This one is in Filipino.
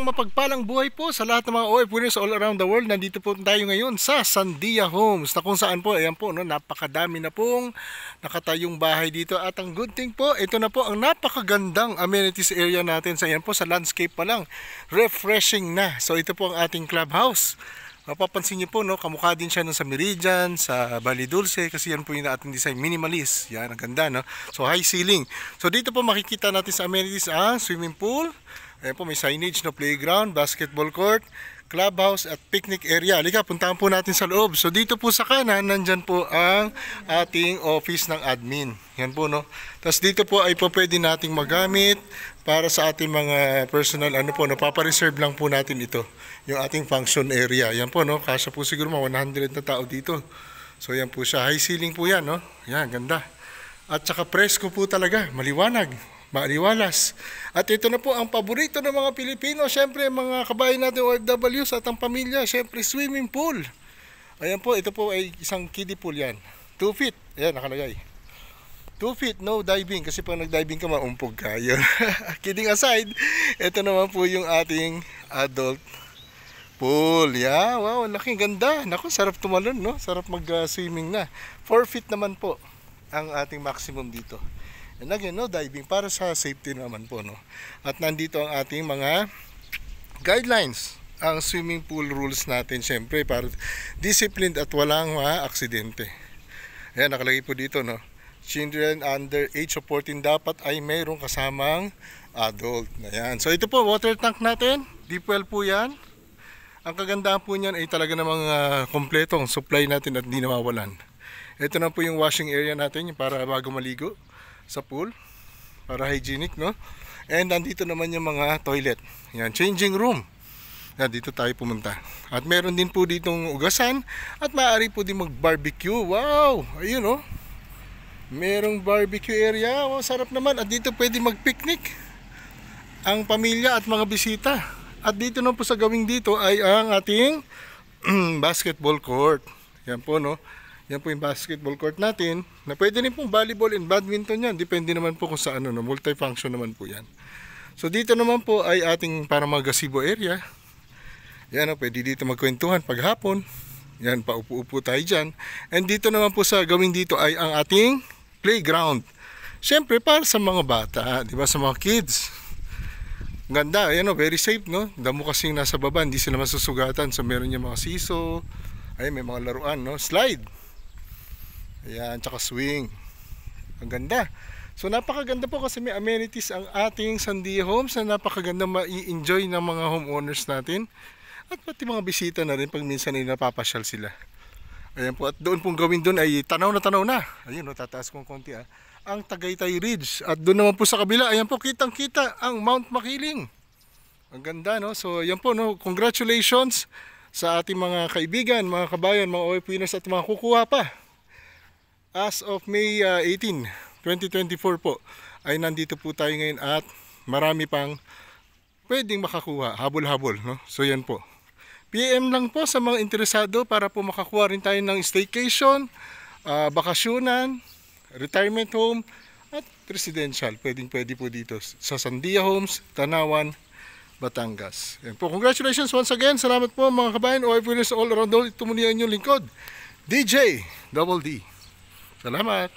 Mapagpalang buhay po sa lahat ng mga OFWs all around the world. Nandito po tayo ngayon sa Sandia Homes na kung saan po, ayan po, no, napakadami na pong nakatayong bahay dito. At ang good thing po, ito na po ang napakagandang amenities area natin. Sa ayan po, sa landscape pa lang, refreshing na. So ito po ang ating clubhouse. Mapapansin niyo po, no, kamukha din siya no, sa Meridian, sa Valle Dulce, kasi yan po yung ating design, minimalist. Yan, ang ganda, no? So high ceiling. So dito po makikita natin sa amenities ang swimming pool. Ayan po, may signage, no, playground, basketball court, clubhouse at picnic area. Halika, puntahan po natin sa loob. So dito po sa kanan, nandyan po ang ating office ng admin. Yan po, no. Tapos dito po ay po pwede nating magamit para sa ating mga personal, ano po, no, papareserve lang po natin ito. Yung ating function area. Yan po, no, kasya po siguro mga 100 na tao dito. So yan po siya, high ceiling po yan, no. Yan, ganda. At saka presko po talaga, maliwanag. Maaliwalas. At ito na po ang paborito ng mga Pilipino, syempre mga kabayan natin OFWs at ang pamilya, syempre swimming pool. Ayan po, ito po ay isang kiddie pool yan. 2 feet, ayan nakalagay. 2 feet, no diving, kasi pag nag-diving ka maumpog ka. Yun. Kidding aside, ito naman po yung ating adult pool. Yeah, wow, laking ganda. Naku, sarap tumalon, no? Sarap mag-swimming na. 4 feet naman po ang ating maximum dito. And again, no diving para sa safety naman po, no. At nandito ang ating mga guidelines, ang swimming pool rules natin, syempre para disciplined at walang aksidente. Ayan, nakalagay po dito, no. Children under age of 14 dapat ay mayroong kasamang adult. Ayan. So ito po, water tank natin. Deep well po yan. Ang kagandahan po niyan ay talaga namang kompletong supply natin at di nawawalan. Ito na po yung washing area natin, yung para bago maligo sa pool, para hygienic, no? And nandito naman yung mga toilet. Yan, changing room. Yan, dito tayo pumunta. At meron din po ditong ugasan at maaari po din mag-barbecue. Wow! Ayun, no? Merong barbecue area. Wow, sarap naman. At dito pwede mag-picnic ang pamilya at mga bisita. At dito na po sa gawing dito ay ang ating basketball court. Yan po, no? Yan po yung basketball court natin, na pwede rin pong volleyball and badminton yan. Depende naman po kung saan, no? Multifunction naman po yan. So dito naman po ay ating para mga gazebo area. Yan, no? Pwede dito magkwentuhan paghapon. Yan, paupo-upo tayo dyan. And dito naman po sa gawing dito ay ang ating playground. Siyempre para sa mga bata, di ba, sa mga kids. Ganda, yan, no? Very safe, no? Damo kasing nasa baba, hindi sila masusugatan. So meron yung mga siso, ay may mga laruan, no? Slide. Ayan, tsaka swing. Ang ganda. So napakaganda po kasi may amenities ang ating Sandia Homes na napakaganda ma-i-enjoy ng mga homeowners natin. At pati mga bisita na rin pag minsan ay napapasyal sila. Ayan po, at doon pong gawin doon ay tanaw na tanaw na. Ayun, no, tataas kong konti ang Tagaytay Ridge. At doon naman po sa kabila, ayan po, kitang-kita ang Mount Makiling. Ang ganda, no? So ayan po, no, congratulations sa ating mga kaibigan, mga kabayan, mga OFWs at mga kukuha pa. As of May 18, 2024 po, ay nandito po tayo ngayon at marami pang pwedeng makakuha, habol-habol, no? So yan po. PM lang po sa mga interesado para po makakuha rin tayo ng staycation, bakasyonan, retirement home, at residential. Pwede po dito sa Sandia Homes, Tanawan, Batangas. Yan po. Congratulations once again. Salamat po mga kabayan, OFWs all around the world. Ito muli ang inyong lingkod, DJ Double D. Salamat!